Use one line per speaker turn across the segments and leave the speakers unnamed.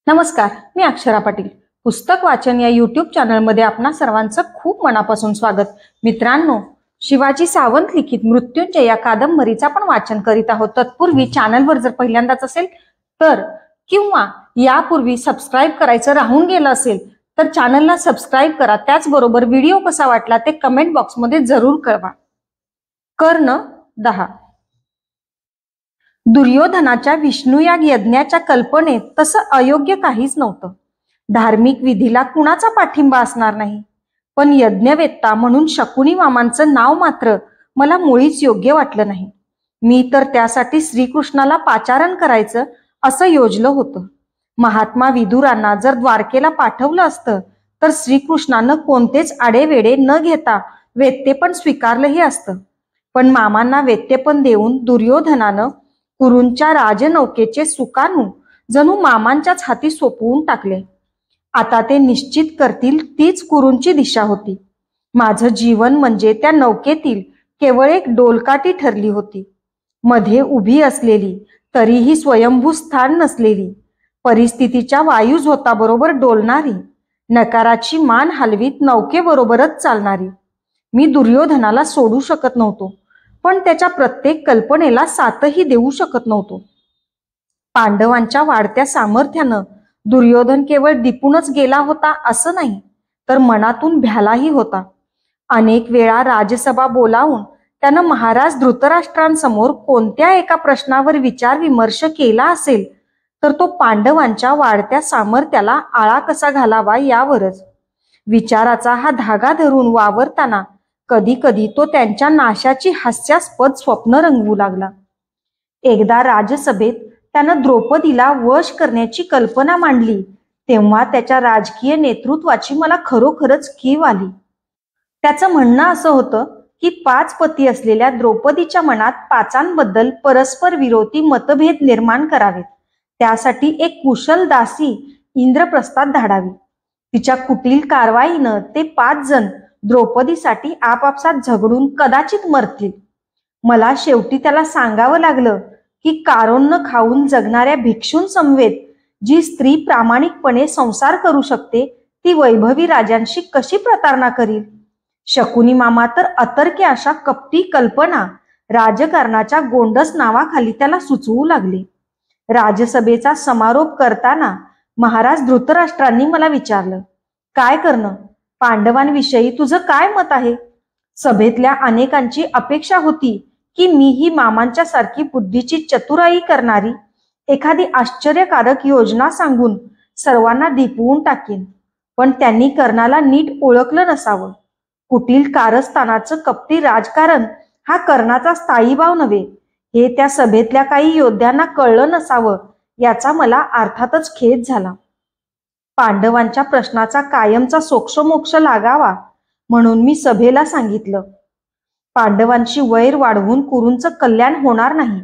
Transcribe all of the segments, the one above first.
नमस्कार, मी अक्षरा पाटील. पुस्तक वाचन या यूट्यूब चॅनलमध्ये आपणा सर्वांचं खूप मनापासून स्वागत. मित्रांनो, शिवाजी सावंत लिखित मृत्युंजय या कादंबरीचं आपण वाचन करीत आहोत. तत्पूर्वी चॅनलवर जर पहिल्यांदाच असेल तर किंवा यापूर्वी सबस्क्राईब करायचं राहून गेलं असेल तर चॅनलला सबस्क्राईब करा. त्याचबरोबर व्हिडिओ कसा वाटला ते कमेंट बॉक्समध्ये जरूर कळवा. कर्ण 10. दुर्योधनाच्या विष्णुयाग यज्ञाच्या कल्पनेत तसं अयोग्य काहीच नव्हतं. धार्मिक विधीला कुणाचा पाठिंबा असणार नाही, पण यज्ञवेत्ता म्हणून शकुनी मामांचं नाव मात्र मला मुळीच योग्य वाटलं नाही. मी तर त्यासाठी श्रीकृष्णाला पाचारण करायचं असं योजलं होतं. महात्मा विदुरांना जर द्वारकेला पाठवलं असतं तर श्रीकृष्णानं कोणतेच आडेवेडे न घेता वेत्तेपण स्वीकारलंही असतं. पण मामांना वेत्तेपण देऊन दुर्योधनानं कुरूंच्या राजनौकेचे सुकाणू जणू मामांच्याच हाती सोपवून टाकले. आता ते निश्चित करतील तीच कुरूंची दिशा होती. माझं जीवन म्हणजे त्या नौकेतील केवळ एक डोलकाठी ठरली होती. मध्ये उभी असलेली, तरीही स्वयंभू स्थान नसलेली, परिस्थितीच्या वायुझोताबरोबर डोलणारी, नकाराची मान हलवीत नौकेबरोबरच चालणारी. मी दुर्योधनाला सोडू शकत नव्हतो, पण त्याच्या प्रत्येक कल्पनेला साथही देऊ शकत नव्हतो. पांडवांच्या वाढत्या सामर्थ्यानं दुर्योधन केवळ दिपूनच गेला होता असं नाही, तर मनातून भ्यालाही होता. अनेक वेळा राजसभा बोलावून त्यानं महाराज धृतराष्ट्रांसमोर कोणत्या एका प्रश्नावर विचार विमर्श केला असेल तर तो पांडवांच्या वाढत्या सामर्थ्याला आळा कसा घालावा यावरच. विचाराचा हा धागा धरून वावरताना कधी कधी तो त्यांच्या नाशाची हास्यास्पद स्वप्न रंगवू लागला. एकदा राजसभेत त्यानं द्रौपदीला वश करण्याची कल्पना मांडली तेव्हा त्याच्या राजकीय नेतृत्वाची मला खरोखरच कीव आली. त्याचं म्हणणं असं होतं की 5 पती असलेल्या द्रौपदीच्या मनात 5 परस्पर विरोधी मतभेद निर्माण करावेत. त्यासाठी एक कुशल दासी इंद्रप्रस्थात धाडावी. तिच्या कुटील कारवाईनं ते 5 जण द्रौपदीसाठी आपापसात झगडून कदाचित मरतील. मला शेवटी त्याला सांगावं लागलं की कारोन्न खाऊन जगणाऱ्या भिक्षूंसमवेत जी स्त्री प्रामाणिकपणे संसार करू शकते ती वैभवी राजांशी कशी प्रतारणा करील. शकुनी मामा तर अतर्क्य अशा कपटी कल्पना राजकारणाच्या गोंडस नावाखाली त्याला सुचवू लागले. राजसभेचा समारोप करताना महाराज धृतराष्ट्रांनी मला विचारलं, काय करणं, पांडवांविषयी तुझं काय मत आहे. सभेतल्या अनेकांची अपेक्षा होती की मीही मामांच्या सारखी बुद्धीची चतुराई करणारी एखादी आश्चर्यकारक योजना सांगून सर्वांना दिपवून टाकीन, पण त्यांनी कर्णाला नीट ओळखलं नसावं. कुटील कारस्थानाचं कपटी राजकारण हा कर्णाचा स्थायीभाव नव्हे हे त्या सभेतल्या काही योद्ध्यांना कळलं नसावं याचा मला अर्थातच खेद झाला. पांडवांच्या प्रश्नाचा कायमचा सोक्षमोक्ष लागावा म्हणून मी सभेला सांगितलं, पांडवांची वैर वाढवून कुरूंचं कल्याण होणार नाही.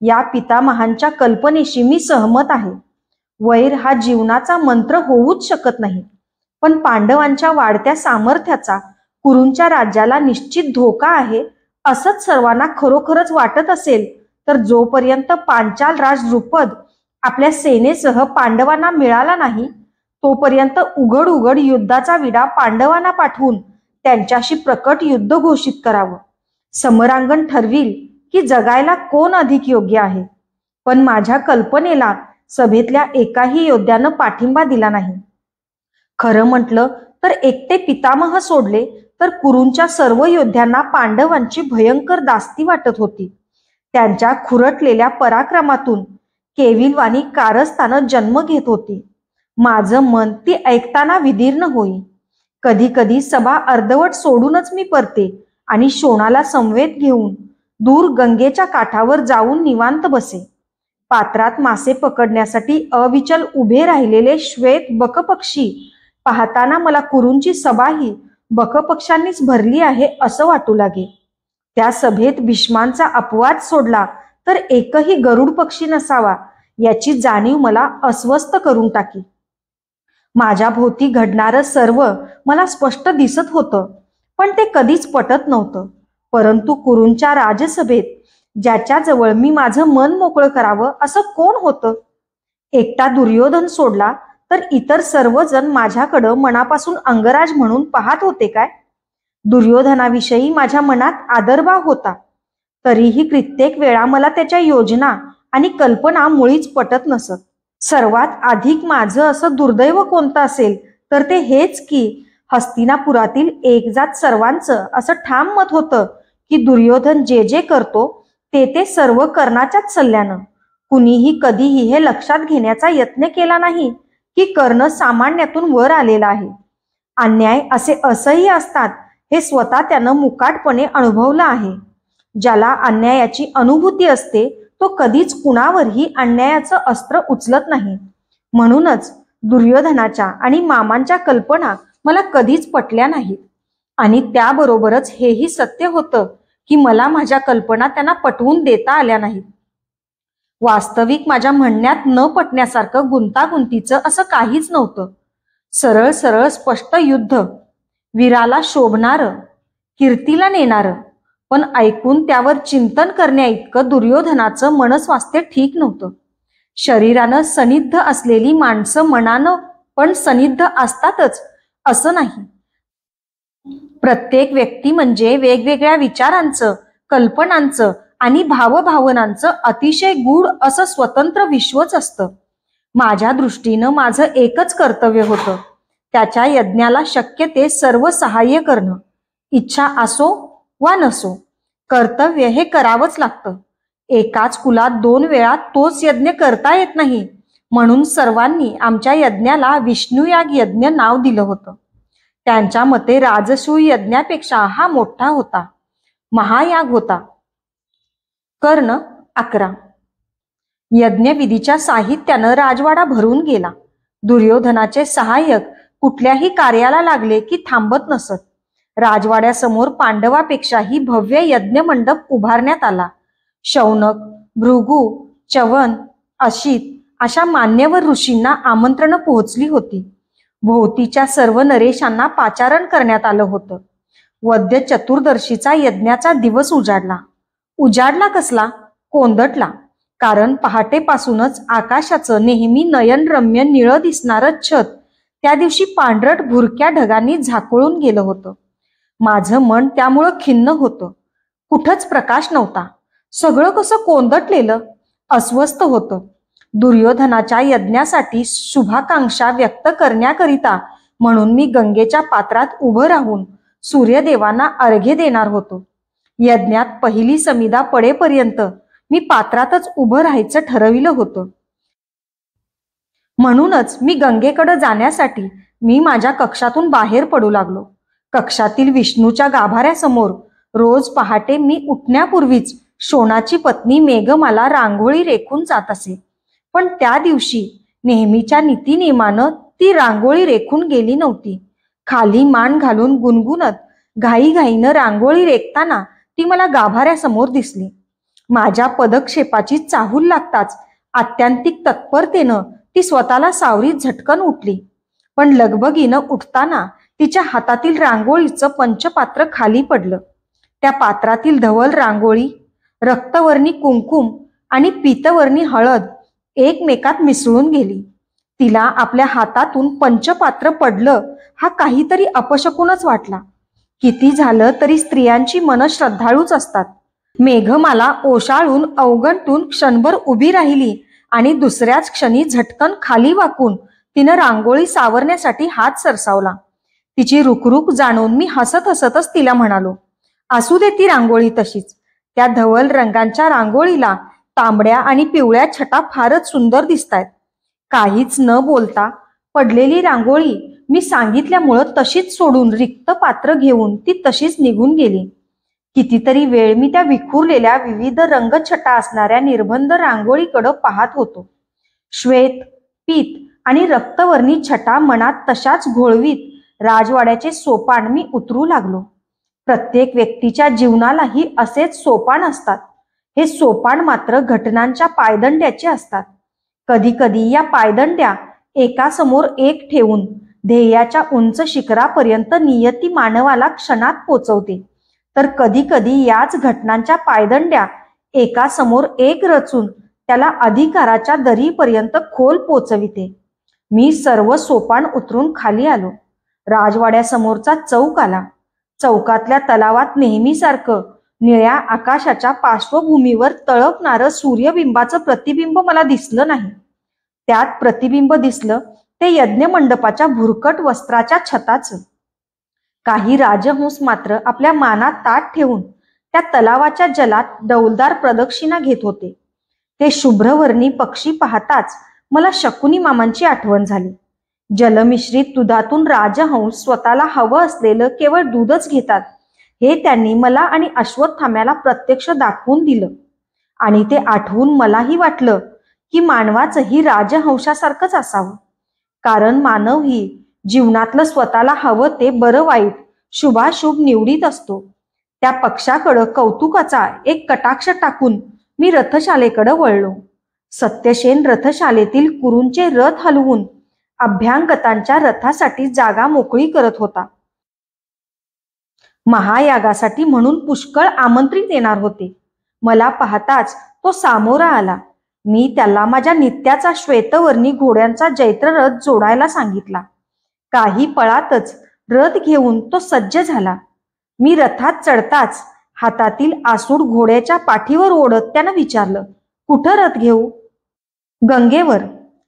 या पितामहांच्या कल्पनेशी मी सहमत आहे. वैर हा जीवनाचा मंत्र होऊच शकत नाही, पण पांडवांच्या वाढत्या सामर्थ्याचा कुरूंच्या राज्याला निश्चित धोका आहे असंच सर्वांना खरोखरच वाटत असेल तर जोपर्यंत पांचाल राज द्रुपद आपल्या सेनेसह पांडवांना मिळाला नाही तोपर्यंत उघड उघड युद्धाचा विडा पांडवांना पाठवून त्यांच्याशी प्रकट युद्ध घोषित करावं. समरांगण ठरविल की जगायला कोण अधिक योग्य आहे. पण माझ्या कल्पनेला सभेतल्या एकाही योद्ध्यानं पाठिंबा दिला नाही. खरं म्हटलं तर एकटे पितामह सोडले तर कुरूंच्या सर्व योद्ध्यांना पांडवांची भयंकर दास्ती वाटत होती. त्यांच्या खुरटलेल्या पराक्रमातून केविलवाणी कारस्थानं जन्म घेत होती. माझं मन ती ऐकताना विदीर्ण होई. कधी कधी सभा अर्धवट सोडूनच मी परते आणि शोणाला समवेत घेऊन दूर गंगेच्या काठावर जाऊन निवांत बसे. पात्रात मासे पकडण्यासाठी अविचल उभे राहिलेले श्वेत बकपक्षी पाहताना मला कुरूंची सभाही बकपक्षांनीच भरली आहे असं वाटू लागे. त्या सभेत भीष्मांचा अपवाद सोडला तर एकही गरुड पक्षी नसावा याची जाणीव मला अस्वस्थ करून टाकी. माझ्या भोवती घडणारं सर्व मला स्पष्ट दिसत होतं, पण ते कधीच पटत नव्हतं. परंतु कुरूंच्या राजसभेत ज्याच्याजवळ मी माझं मन मोकळं करावं असं कोण होतं. एकटा दुर्योधन सोडला तर इतर सर्वजण माझ्याकडं मनापासून अंगराज म्हणून पाहत होते काय? दुर्योधनाविषयी माझ्या मनात आदरभाव होता, तरीही कित्येक वेळा मला त्याच्या योजना आणि कल्पना मुळीच पटत नसत. सर्वात अधिक माझं असं दुर्दैव कोणतं असेल तर ते हेच की हस्तिनापुरातील एकजात सर्वांचं असं ठाम मत होतं की दुर्योधन जे जे करतो ते सर्व कर्णाच्याच सल्ल्यानं. कुणीही कधीही हे लक्षात घेण्याचा यत्न केला नाही की कर्ण सामान्यातून वर आलेला आहे. अन्याय असे असह्य असतात हे स्वतः त्यानं मुकाटपणे अनुभवलं आहे. ज्याला अन्यायाची अनुभूती असते तो कधीच कुणावरही अन्यायाचं अस्त्र उचलत नाही. म्हणूनच दुर्योधनाच्या आणि मामांच्या कल्पना मला कधीच पटल्या नाहीत. आणि त्याबरोबरच हेही सत्य होतं की मला माझ्या कल्पना त्यांना पटवून देता आल्या नाहीत. वास्तविक माझ्या म्हणण्यात न पटण्यासारखं गुंतागुंतीचं असं काहीच नव्हतं. सरळ सरळ स्पष्ट युद्ध, वीराला शोभणारं, कीर्तीला नेणारं, पण ऐकून त्यावर चिंतन करण्या इतकं दुर्योधनाचं मनस्वास्थ्य ठीक नव्हतं. शरीरानं सनिग्ध असलेली माणसं मनानं पण सनिग्ध असतातच असं नाही. प्रत्येक व्यक्ती म्हणजे वेगवेगळ्या विचारांचं, कल्पनांचं आणि भावभावनांचं अतिशय गूढ असं स्वतंत्र विश्वच असतं. माझ्या दृष्टीनं माझं एकच कर्तव्य होतं, त्याच्या यज्ञाला शक्य ते सर्व सहाय्य करणं. इच्छा असो वा नसो, कर्तव्य हे करावंच लागतं. एकाच कुलात 2 वेळा तोच यज्ञ करता येत नाही, म्हणून सर्वांनी आमच्या यज्ञाला विष्णुयाग यज्ञ नाव दिलं होतं. त्यांच्या मते राजसूय यज्ञापेक्षा हा मोठा होता, महायाग होता. कर्ण 11. यज्ञविधीच्या साहित्यानं राजवाडा भरून गेला. दुर्योधनाचे सहाय्यक कुठल्याही कार्याला लागले की थांबत नसत. राजवाड्यासमोर पांडवापेक्षाही भव्य यज्ञ मंडप उभारण्यात आला. शौनक, भृगु, च्यवन, अशित अशा मान्यवर ऋषींना आमंत्रण पोहोचली होती. भोवतीच्या सर्व नरेशांना पाचारण करण्यात आलं होतं. वद्य चतुर्दशीचा यज्ञाचा दिवस उजाडला. उजाडला कसला? कोंदटला. कारण पहाटेपासूनच आकाशाचं नेहमी नयनरम्य निळं दिसणारं छत त्या दिवशी पांढरट भुरक्या ढगांनी झाकोळून गेलं होतं. माझं मन त्यामुळं खिन्न होतं. कुठंच प्रकाश नव्हता. सगळं कसं कोंदटलेलं, अस्वस्थ होतं. दुर्योधनाच्या यज्ञासाठी शुभाकांक्षा व्यक्त करण्याकरिता म्हणून मी गंगेच्या पात्रात उभं राहून सूर्यदेवांना अर्घ्य देणार होतो. यज्ञात पहिली समिधा पडेपर्यंत मी पात्रातच उभं राहायचं ठरविलं होतं. म्हणूनच मी गंगेकडे जाण्यासाठी मी माझ्या कक्षातून बाहेर पडू लागलो. कक्षातील विष्णूच्या गाभाऱ्यासमोर रोज पहाटे मी उठण्यापूर्वीच शोणाची पत्नी मेघमाला रांगोळी रेखून जात असे. पण त्या दिवशी नेहमीच्या नीतिनियमानं ती रांगोळी रेखून गेली नव्हती. खाली मान घालून गुणगुणत घाईघाईनं रांगोळी रेखताना ती मला गाभाऱ्यासमोर दिसली. माझ्या पदक्षेपाची चाहूल लागताच आत्यंतिक तत्परतेनं ती स्वतःला सावरीत झटकन उठली. पण लगबगीनं उठताना तिच्या हातातील रांगोळीचं पंचपात्र खाली पडलं. त्या पात्रातील धवल रांगोळी, रक्तवर्णी कुंकुम आणि पीतवर्णी हळद एकमेकात मिसळून गेली. तिला आपल्या हातातून पंचपात्र पडलं हा काहीतरी अपशकुनच वाटला. किती झालं तरी स्त्रियांची मन श्रद्धाळूच असतात. मेघमाला ओशाळून अवगंटून क्षणभर उभी राहिली आणि दुसऱ्याच क्षणी झटकन खाली वाकून तिनं रांगोळी सावरण्यासाठी हात सरसावला. तिची रुखरुख जाणून मी हसत हसतच तिला म्हणालो, असू दे ती रांगोळी तशीच. त्या धवल रंगांच्या रांगोळीला तांबड्या आणि पिवळ्या छटा फारच सुंदर दिसतायत. काहीच न बोलता पडलेली रांगोळी मी सांगितल्यामुळं तशीच सोडून रिक्त पात्र घेऊन ती तशीच निघून गेली. कितीतरी वेळ मी त्या विखुरलेल्या विविध रंगछटा असणाऱ्या निर्बंध रांगोळीकडं पाहत होतो. श्वेत, पीत आणि रक्तवर्णी छटा मनात तशाच घोळवीत राजवाड्याचे सोपान मी उतरू लागलो. प्रत्येक व्यक्तीच्या जीवनालाही असेच सोपान असतात. हे सोपान मात्र घटनांच्या पायदंड्याचे असतात. कधी कधी या पायदंड्या एकासमोर एक ठेवून ध्येयाच्या उंच शिखरापर्यंत नियती मानवाला क्षणात पोचवते, तर कधी कधी याच घटनांच्या पायदंड्या एकासमोर एक रचून त्याला अधिकाराच्या दरीपर्यंत खोल पोचविते. मी सर्व सोपान उतरून खाली आलो. राजवाड्यासमोरचा चौक आला. चौकातल्या तलावात नेहमीसारखं निळ्या आकाशाच्या पार्श्वभूमीवर तळपणारं सूर्यबिंबाचं प्रतिबिंब मला दिसलं नाही. त्यात प्रतिबिंब दिसलं ते यज्ञ मंडपाच्या भुरकट वस्त्राच्या छताचं. काही राजहंस मात्र आपल्या मानात ताट ठेवून त्या तलावाच्या जलात डौलदार प्रदक्षिणा घेत होते. ते शुभ्रवर्णी पक्षी पाहताच मला शकुनी मामांची आठवण झाली. जलमिश्रित दुधातून राजहंस स्वतःला हवं असलेलं केवळ दूधच घेतात हे त्यांनी मला आणि अश्वत्थाम्याला प्रत्यक्ष दाखवून दिलं. आणि ते आठवून मलाही वाटलं की मानवाचंही राजहंसासारखंच असावं. कारण मानव ही जीवनातलं स्वतःला हवं ते बरं वाईट शुभाशुभ निवडीत असतो. त्या पक्षाकडं कौतुकाचा एक कटाक्ष टाकून मी रथशालेकडे वळलो. सत्यसेन रथशालेतील कुरूंचे रथ हलवून अभ्यांगतांच्या रथासाठी जागा मोकळी करत होता. महायागासाठी म्हणून पुष्कळ आमंत्रित येणार होते. मला पाहताच तो सामोरा आला. मी त्याला माझ्या नित्याचा श्वेतवर्णी घोड्यांचा जैत्ररथ जोडायला सांगितला. काही पळातच रथ घेऊन तो सज्ज झाला. मी रथात चढताच हातातील आसूड घोड्याच्या पाठीवर ओढत त्यानं विचारलं, कुठं रथ घेऊ? गंगेवर.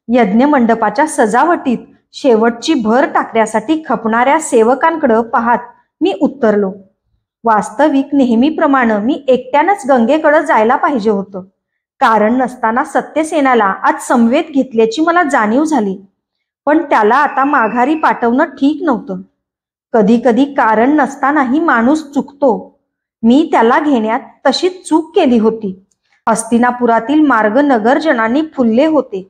यज्ञ मंडपाच्या सजावटीत शेवटची भर टाकण्यासाठी खपणाऱ्या सेवकांकडे पाहत मी उत्तरलो. वास्तविक नेहमीप्रमाणे मी एकट्यानंच गंगेकडे जायला पाहिजे होतं. कारण नसताना सत्यसेनाला आज समवेत घेतल्याची मला जाणीव झाली. पण त्याला आता माघारी पाठवणं ठीक नव्हतं. कधी कधी कारण नसतानाही माणूस चुकतो. मी त्याला घेण्यात तशीच चूक केली होती. हस्तिनापुरातील मार्ग नगरजनांनी फुलले होते,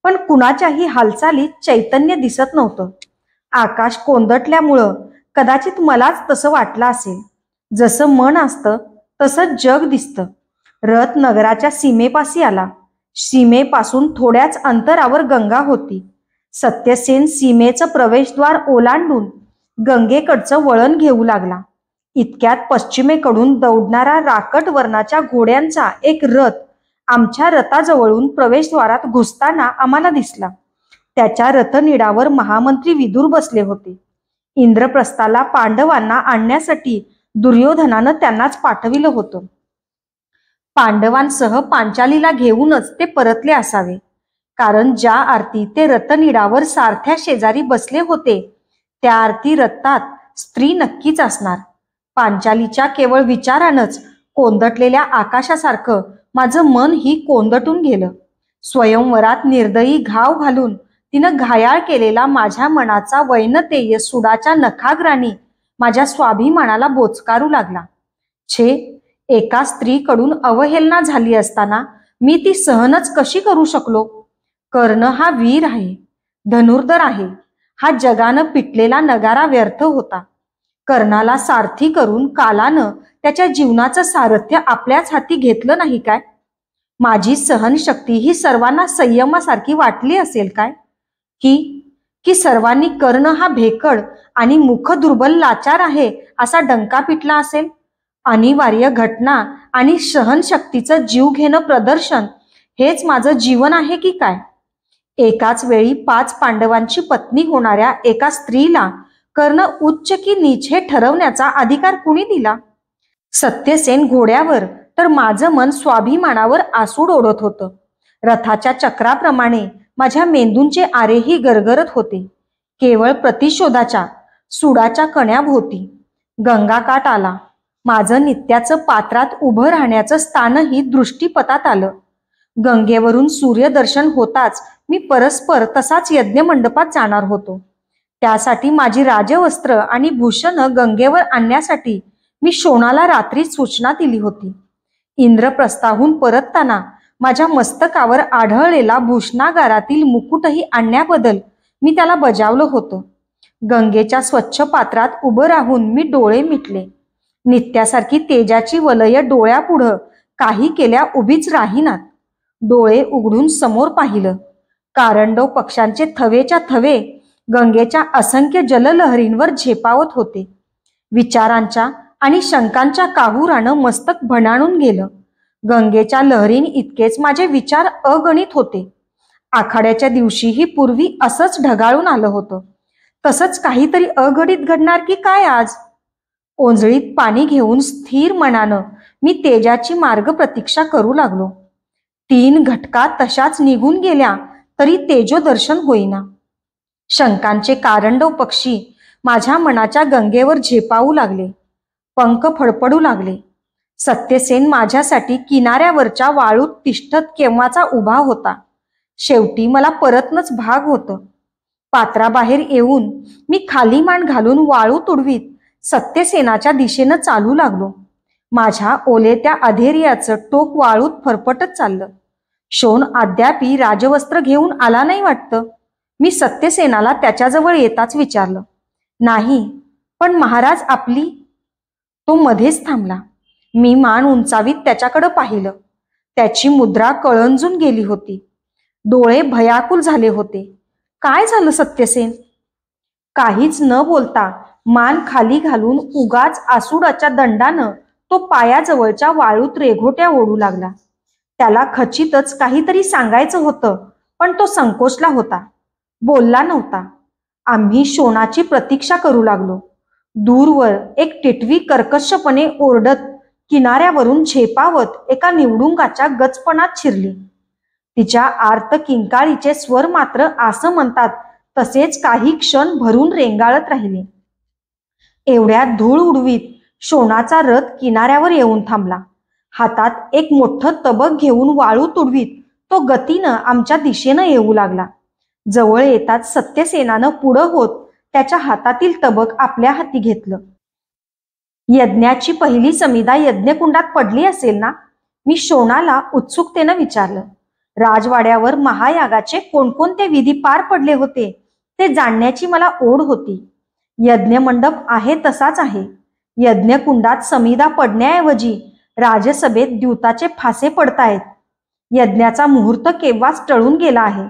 पण कुणाच्याही हालचालीत चैतन्य दिसत नव्हतं. आकाश कोंदटल्यामुळं कदाचित मलाच तसं वाटलं असेल. जसं मन असतं तसं जग दिसतं. रथ नगराच्या सीमेपाशी आला. सीमेपासून थोड्याच अंतरावर गंगा होती. सत्यसेन सीमेचं प्रवेशद्वार ओलांडून गंगेकडचं वळण घेऊ लागला. इतक्यात पश्चिमेकडून दौडणारा राकट वर्णाच्या घोड्यांचा एक रथ आमच्या रथाजवळून प्रवेशद्वारात घुसताना आम्हाला दिसला. त्याच्या रथनिडावर महामंत्री विदुर बसले होते. इंद्रप्रस्थाला पांडवांना आणण्यासाठी दुर्योधनानं त्यांनाच पाठविलं होतं. पांडवांसह पांचालीला घेऊनच ते परतले असावे. कारण ज्या आरती ते रथनिडावर सारथ्या शेजारी बसले होते त्या आरती रथात स्त्री नक्कीच असणार. पांचालीच्या केवळ विचारानंच कोंदटलेल्या आकाशासारखं माझं मन ही कोंदटून गेलं. स्वयंवरात निर्दयी घाव घालून तिनं घायाळ केलेला माझ्या मनाचा वैनतेय सुडाच्या नखाग्राणी माझ्या स्वाभिमानाला बोचकारू लागला. छे, एका स्त्रीकडून अवहेलना झाली असताना मी ती सहनच कशी करू शकलो? कर्ण हा वीर आहे, धनुर्धर आहे. हा जगानं पिटलेला नगारा व्यर्थ होता. कर्णाला सारथी करून कालानं त्याच्या जीवनाचं सारथ्य आपल्याच हाती घेतलं नाही काय? माझी सहनशक्ती ही सर्वांना संयमासारखी वाटली असेल काय? की सर्वांनी कर्ण हा भेकड आणि मुख दुर्बल लाचार आहे असा डंका पिटला असेल? अनिवार्य घटना आणि सहनशक्तीचं जीव घेणं प्रदर्शन हेच माझं जीवन आहे की काय? एकाच वेळी 5 पांडवांची पत्नी होणाऱ्या एका स्त्रीला कर्ण उच्च की नीच हे ठरवण्याचा अधिकार कुणी दिला? सत्यसेन घोड्यावर तर माझं मन स्वाभिमानावर आसूड ओढत होतं. रथाच्या चक्राप्रमाणे माझ्या मेंदूंचे आरेही गरगरत होते. केवळ प्रतिशोधाच्या सुडाच्या कण्याभोवती गंगाकाठ आला. माझं नित्याचं पात्रात उभं राहण्याचं स्थानही दृष्टीपथात आलं. गंगेवरून सूर्यदर्शन होताच मी परस्पर तसाच यज्ञ मंडपात जाणार होतो. त्यासाठी माझी राजवस्त्र आणि भूषण गंगेवर आणण्यासाठी मी शोणाला रात्रीच सूचना दिली होती. इंद्रप्रस्थाहून परतताना माझ्या मस्तकावर आढळलेला भूषणागारातील मुकुटही आणण्याबद्दल मी त्याला बजावलं होतं. गंगेच्या स्वच्छ पात्रात उभं राहून मी डोळे मिटले. नित्यासारखी तेजाची वलय डोळ्यापुढं काही केल्या उभीच राहीनात. डोळे उघडून समोर पाहिलं. कारंडव पक्षांचे थवेच्या थवे गंगेच्या असंख्य जललहरींवर झेपावत होते. विचारांच्या आणि शंकांच्या काहुरानं मस्तक भणाणून गेलं. गंगेच्या लहरीं इतकेच माझे विचार अगणित होते. आखाड्याच्या दिवशीही पूर्वी असंच ढगाळून आलं होतं. तसंच काहीतरी अघटित घडणार की काय आज? ओंजळीत पाणी घेऊन स्थिर मनानं मी तेजाची मार्ग प्रतीक्षा करू लागलो. 3 घटका तशाच निघून गेल्या तरी तेजो दर्शन होईना. शंकांचे कारंडव पक्षी माझ्या मनाच्या गंगेवर झेपावू लागले. पंख फडफडू लागले. सत्यसेन माझ्यासाठी किनाऱ्यावरच्या वाळूत तिष्ठत केव्हाचा उभा होता. शेवटी मला परतनच भाग होतं. पात्राबाहेर येऊन मी खाली मान घालून वाळू तुडवीत सत्यसेनाच्या दिशेनं चालू लागलो. माझ्या ओलेत्या अधैर्याचं टोक वाळूत फरफटत चाललं. शोण अद्यापी राजवस्त्र घेऊन आला नाही वाटतं. मी सत्यसेनाला त्याच्याजवळ येताच विचारलं, नाही पण महाराज आपली? तो मध्येच थांबला. मी मान उंचावीत त्याच्याकडं पाहिलं. त्याची मुद्रा कळंजून गेली होती. डोळे भयाकुल झाले होते. काय झालं सत्यसेन? काहीच न बोलता मान खाली घालून उगाच आसूडाच्या दंडानं तो पायाजवळच्या वाळूत रेघोट्या ओढू लागला. त्याला खचितच काहीतरी सांगायचं होतं, पण तो संकोचला होता. बोलला नव्हता. आम्ही शोणाची प्रतीक्षा करू लागलो. दूरवर एक टिटवी कर्कशपणे ओरडत किनाऱ्यावरून झेपावत एका निवडुंगाच्या गचपणात शिरली. तिच्या आर्त किंकाळीचे स्वर मात्र असं म्हणतात तसेच काही क्षण भरून रेंगाळत राहिले. एवढ्यात धूळ उडवीत शोणाचा रथ किनाऱ्यावर येऊन थांबला. हातात एक मोठं तबक घेऊन वाळू तुडवीत तो गतीनं आमच्या दिशेनं येऊ लागला. जवळ येताच सत्यसेनानं पुढं होत त्याच्या हातातील तबक आपल्या हाती घेतलं. यज्ञाची पहिली समिधा यज्ञकुंडात पडली असेल ना? मी शोणाला उत्सुकतेनं विचारलं. राजवाड्यावर महायागाचे कोणकोणते विधी पार पडले होते ते जाणण्याची मला ओढ होती. यज्ञमंडप आहे तसाच आहे. यज्ञकुंडात समिधा पडण्याऐवजी राजसभेत द्यूताचे फासे पडतायत. यज्ञाचा मुहूर्त केव्हाच टळून गेला आहे.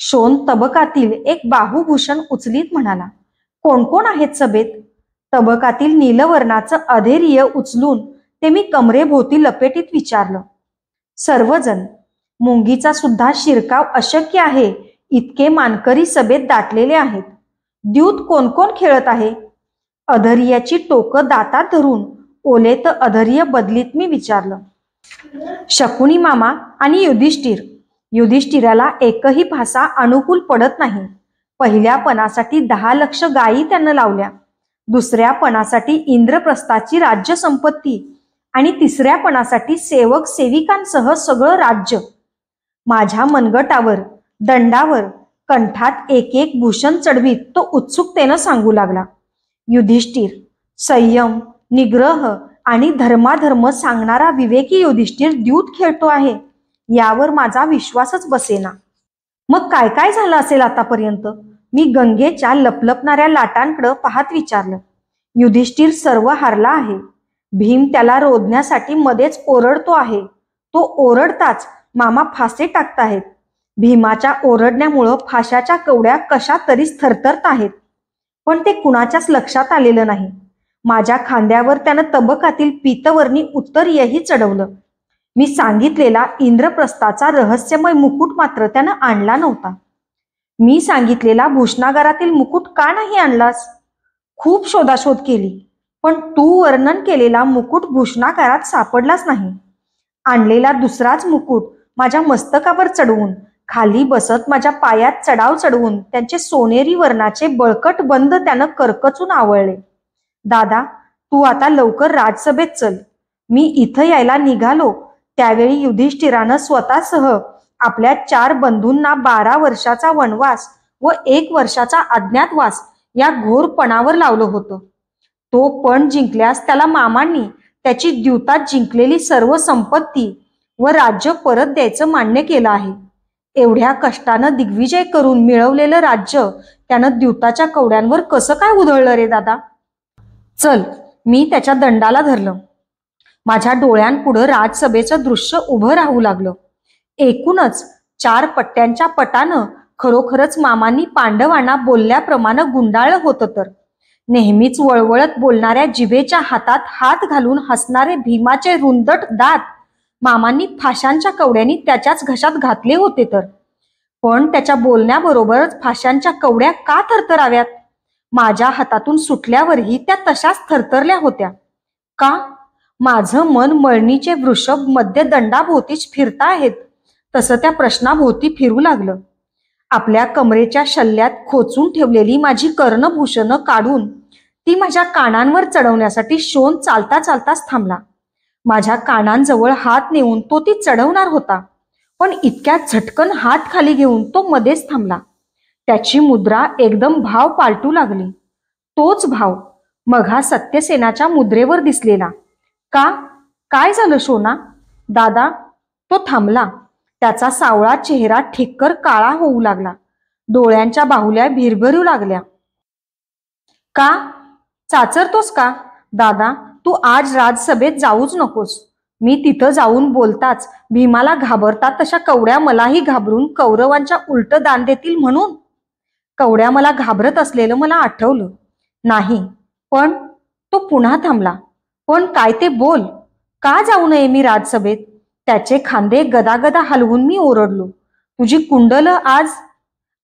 शोण तबकातील एक बाहुभूषण उचलीत म्हणाला, कोण कोण आहेत सभेत? तबकातील नीलवर्णाचं अधैर्य उचलून ते मी कमरेभोवती लपेटीत विचारलं. सर्वजण. मुंगीचा सुद्धा शिरकाव अशक्य आहे इतके मानकरी सभेत दाटलेले आहेत. द्यूत कोण कोण खेळत आहे? अधैर्याची टोकं दातात धरून ओलेत अधैर्य बदलीत मी विचारलं. शकुनी मामा आणि युधिष्ठिर. युधिष्ठिराला एकही भाषा अनुकूल पडत नाही. पहिल्या पणासाठी 10 लक्ष गायी त्यानं लावल्या. दुसऱ्या पणासाठी इंद्रप्रस्थाची राज्य संपत्ती आणि तिसऱ्या पणासाठी सेवक सेविकांसह सगळं राज्य. माझ्या मनगटावर दंडावर कंठात एक एक भूषण चढवीत तो उत्सुकतेनं सांगू लागला. युधिष्ठिर. संयम, निग्रह आणि धर्माधर्म सांगणारा विवेकी युधिष्ठिर द्यूत खेळतो आहे यावर माझा विश्वासच बसेना. मग काय काय झालं असेल आतापर्यंत? मी गंगेच्या लपलपणाऱ्या लाटांकडे पाहत विचारलं. युधिष्ठिर सर्व हारला आहे. भीम त्याला रोधण्यासाठी मध्येच ओरडतो आहे. तो ओरडताच मामा फासे टाकताहेत. भीमाच्या ओरडण्यामुळं फाशाच्या कवड्या कशा तरीच थरथरत आहेत. पण ते कुणाच्याच लक्षात आलेलं नाही. माझ्या खांद्यावर त्यानं तबकातील पीतवर्णी उत्तरीयही चढवलं. मी सांगितलेला इंद्रप्रस्थाचा रहस्यमय मुकुट मात्र त्यानं आणला नव्हता. मी सांगितलेला भूषणागारातील मुकुट का नाही आणलास? खूप शोधाशोध केली, पण तू वर्णन केलेला मुकुट भूषणागारात सापडलाच नाही. आणलेला दुसराच मुकुट माझ्या मस्तकावर चढवून खाली बसत माझ्या पायात चढाव चढवून त्यांचे सोनेरी वर्णाचे बळकट बंद त्यानं करकचून आवळले. दादा, तू आता लवकर राजसभेत चल. मी इथं यायला निघालो त्यावेळी युधिष्ठिरानं स्वतःसह आपल्या 4 बंधूंना 12 वर्षाचा वनवास व 1 वर्षाचा अज्ञातवास या घोरपणावर लावलं होतं. तो पण जिंकल्यास त्याला मामांनी त्याची द्यूतात जिंकलेली सर्व संपत्ती व राज्य परत द्यायचं मान्य केलं आहे. एवढ्या कष्टानं दिग्विजय करून मिळवलेलं राज्य त्यानं द्यूताच्या कवड्यांवर कसं काय उधळलं रे दादा? चल. मी त्याच्या दंडाला धरलं. माझ्या डोळ्यांपुढं राजसभेचं दृश्य उभं राहू लागलं. एकूणच 4 पट्ट्यांच्या पटानं खरोखरच मामांनी पांडवांना बोलल्याप्रमाणे गुंडाळलं होतं तर. नेहमीच वळवळत बोलणाऱ्या जिभेच्या हातात हात घालून हसणारे भीमाचे रुंदट दात मामांनी फाशांच्या कवड्यांनी त्याच्याच घशात घातले होते तर. पण त्याच्या बोलण्याबरोबरच फाशांच्या कवड्या का थरथराव्यात? माझ्या हातातून सुटल्यावरही त्या तशाच थरथरल्या होत्या. का? माझं मन मळणीचे वृषभ मध्य दंडाभोवतीच फिरता आहेत तसं त्या प्रश्नाभोवती फिरू लागलं. आपल्या कमरेच्या शल्ल्यात खोचून ठेवलेली माझी कर्णभूषणं काढून ती माझ्या कानांवर चढवण्यासाठी शोन चालता चालताच थांबला. माझ्या कानांजवळ हात नेऊन तो ती चढवणार होता, पण इतक्या झटकन हात खाली घेऊन तो मध्येच थांबला. त्याची मुद्रा एकदम भाव पालटू लागली. तोच भाव मघा सत्यसेनाच्या मुद्रेवर दिसलेला. का? काय झालं शोना? दादा. तो थांबला. त्याचा सावळा चेहरा ठिक्कर काळा होऊ लागला. डोळ्यांच्या बाहुल्या भिरभरू लागल्या. का? चाचरतोस का? दादा, तू आज राजसभेत जाऊच नकोस. मी तिथं जाऊन बोलताच भीमाला घाबरतात तशा कवड्या मलाही घाबरून कौरवांच्या उलट दान देतील म्हणून. कवड्या मला घाबरत असलेलं मला आठवलं. नाही, पण तो पुन्हा थांबला. पण काय ते बोल. का जाऊ नये मी राजसभेत? त्याचे खांदे गदागदा हलवून मी ओरडलो. तुझी कुंडलं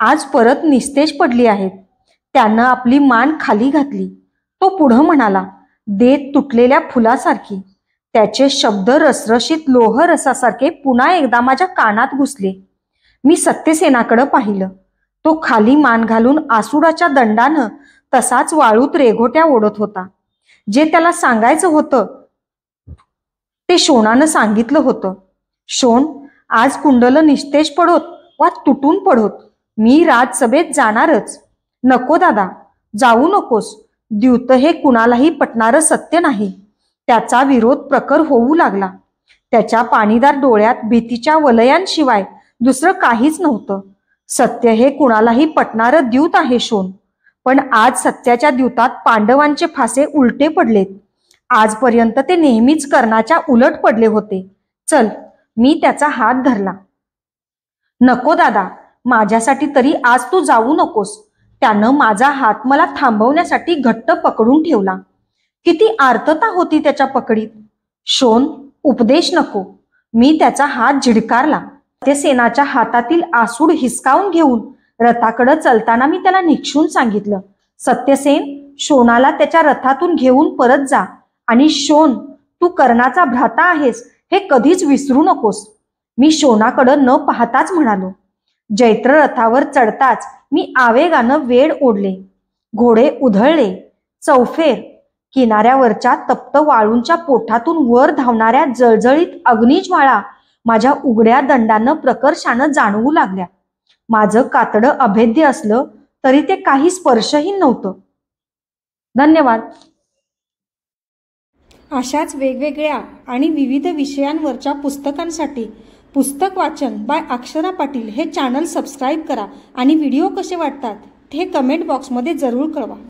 आज परत निस्तेज पडली आहेत. त्यानं आपली मान खाली घातली. तो पुढं म्हणाला, देत तुटलेल्या फुलासारखी. त्याचे शब्द रसरशीत लोहरसासारखे पुन्हा एकदा माझ्या कानात घुसले. मी सत्यसेनाकडे पाहिलं. तो खाली मान घालून आसुडाच्या दंडानं तसाच वाळूत रेघोट्या ओढत होता. जे त्याला सांगायचं होतं ते शोणानं सांगितलं होतं. शोण, आज कुंडलं निस्तेज पडोत वा तुटून पडोत, मी राजसभेत जाणारच. नको दादा, जाऊ नकोस. द्यूत हे कुणालाही पटणारं सत्य नाही. त्याचा विरोध प्रखर होऊ लागला. त्याच्या पाणीदार डोळ्यात भीतीच्या वलयांशिवाय दुसरं काहीच नव्हतं. सत्य हे कुणालाही पटणारं द्यूत आहे शोण. पण आज सत्याच्या द्यूतात पांडवांचे फासे उलटे पडलेत. आजपर्यंत ते नेहमीच कर्णाच्या उलट पडले होते. चल. मी त्याचा हात धरला. नको दादा, माझ्यासाठी तरी आज तू जाऊ नकोस. त्यानं माझा हात मला थांबवण्यासाठी घट्ट पकडून ठेवला. किती आर्तता होती त्याच्या पकडीत. शोन, उपदेश नको. मी त्याचा हात झिडकारला. सत्यसेनाच्या हातातील आसूड हिसकावून घेऊन रथाकडे चलताना मी त्याला निक्षून सांगितलं, सत्यसेन, शोनाला त्याच्या रथातून घेऊन परत जा. आणि शोन, तू कर्णाचा भ्राता आहेस हे कधीच विसरू नकोस. मी शोनाकडे न पाहताच म्हणालो. जैत्र रथावर चढताच मी आवेगानं वेड ओढले. घोडे उधळले. चौफेर किनाऱ्यावरच्या तप्त वाळूंच्या पोटातून वर धावणाऱ्या जळजळीत अग्निज्वाळा माझ्या उघड्या दंडानं प्रकर्षानं जाणवू लागल्या. माझं कातडं अभेद्य असलं तरी ते काही स्पर्शहीन नव्हतं. धन्यवाद. अशाच वेगवेगळ्या आणि विविध विषयांवरच्या पुस्तकांसाठी पुस्तक वाचन बाय अक्षरा पाटील हे चॅनल सबस्क्राईब करा आणि व्हिडिओ कसे वाटतात ते कमेंट बॉक्समध्ये जरूर कळवा.